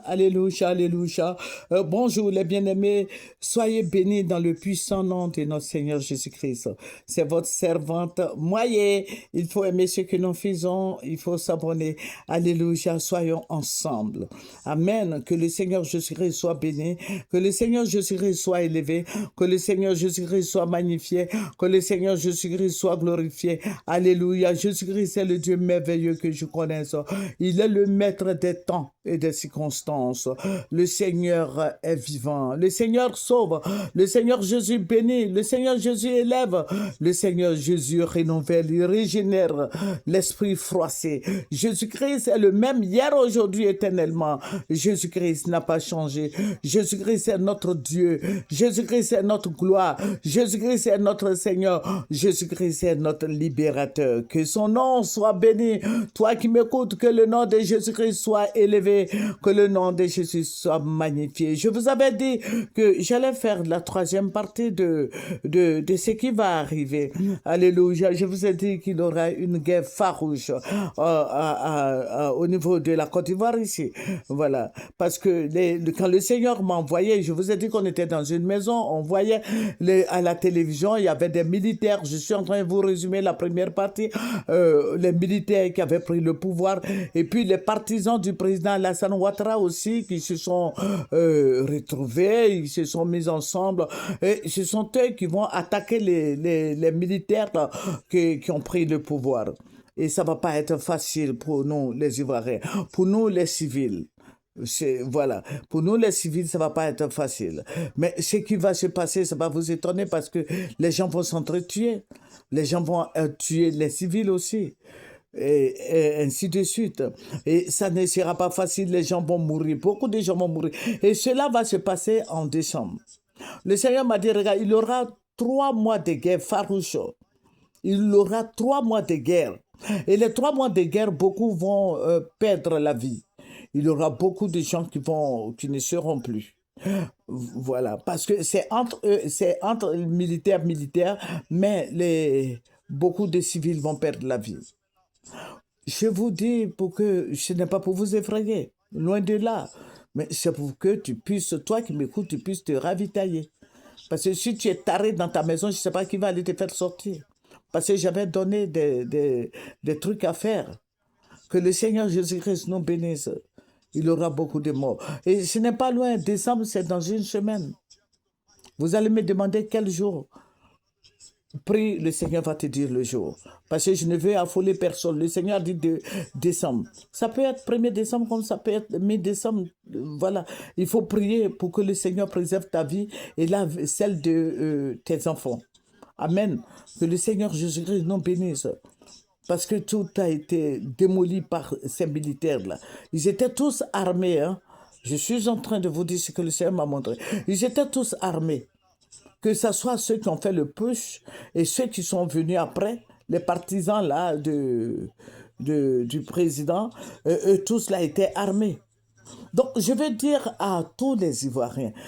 Alléluia, alléluia. Bonjour les bien-aimés, soyez bénis dans le puissant nom de notre Seigneur Jésus-Christ. C'est votre servante Moyer. Il faut aimer ce que nous faisons, il faut s'abonner. Alléluia, soyons ensemble. Amen. Que le Seigneur Jésus-Christ soit béni, que le Seigneur Jésus-Christ soit élevé, que le Seigneur Jésus-Christ soit magnifié, que le Seigneur Jésus-Christ soit glorifié. Alléluia. Jésus-Christ est le Dieu merveilleux que je connaisse. Il est le maître des temps et des circonstances. Le Seigneur est vivant. Le Seigneur sauve. Le Seigneur Jésus bénit. Le Seigneur Jésus élève. Le Seigneur Jésus renouvelle. Il régénère l'esprit froissé. Jésus-Christ est le même hier, aujourd'hui, éternellement. Jésus-Christ n'a pas changé. Jésus-Christ est notre Dieu. Jésus-Christ est notre gloire. Jésus-Christ est notre Seigneur. Jésus-Christ est notre libérateur. Que son nom soit béni. Toi qui m'écoutes, que le nom de Jésus-Christ soit élevé, que le nom de Jésus soit magnifié. Je vous avais dit que j'allais faire la troisième partie de ce qui va arriver. Alléluia. Je vous ai dit qu'il y aura une guerre farouche au niveau de la Côte d'Ivoire ici. Voilà. Parce que quand le Seigneur m'a envoyé, je vous ai dit qu'on était dans une maison, on voyait à la télévision, il y avait des militaires. Je suis en train de vous résumer la première partie. Les militaires qui avaient pris le pouvoir et puis les partisans du président Alassane Ouattara aussi qui se sont retrouvés, ils se sont mis ensemble et ce sont eux qui vont attaquer les militaires qui ont pris le pouvoir. Et ça ne va pas être facile pour nous les Ivoiriens, pour nous les civils. Voilà. Pour nous, les civils, ça va pas être facile. Mais ce qui va se passer, ça va vous étonner parce que les gens vont s'entretuer. Les gens vont tuer les civils aussi. Et ainsi de suite. Et ça ne sera pas facile. Les gens vont mourir. Beaucoup de gens vont mourir. Et cela va se passer en décembre. Le Seigneur m'a dit, regarde, il y aura 3 mois de guerre farouche. Il y aura 3 mois de guerre. Et les 3 mois de guerre, beaucoup vont perdre la vie. Il y aura beaucoup de gens qui ne seront plus. Voilà, parce que c'est entre eux, c'est entre militaires, mais beaucoup de civils vont perdre la vie. Je vous dis pour que ce n'est pas pour vous effrayer, loin de là, mais c'est pour que tu puisses, toi qui m'écoutes, tu puisses te ravitailler. Parce que si tu es taré dans ta maison, je ne sais pas qui va aller te faire sortir. Parce que j'avais donné des trucs à faire. Que le Seigneur Jésus-Christ nous bénisse. Il y aura beaucoup de morts. Et ce n'est pas loin. Décembre, c'est dans une semaine. Vous allez me demander quel jour. Prie, le Seigneur va te dire le jour. Parce que je ne veux affoler personne. Le Seigneur dit de décembre. Ça peut être 1er décembre comme ça peut être mi-décembre. Voilà. Il faut prier pour que le Seigneur préserve ta vie et celle de tes enfants. Amen. Que le Seigneur Jésus-Christ nous bénisse. Parce que tout a été démoli par ces militaires-là. Ils étaient tous armés. Hein. Je suis en train de vous dire ce que le Seigneur m'a montré. Ils étaient tous armés. Que ce soit ceux qui ont fait le push et ceux qui sont venus après, les partisans là du président, eux tous là étaient armés. Donc, je veux dire à tous les Ivoiriens,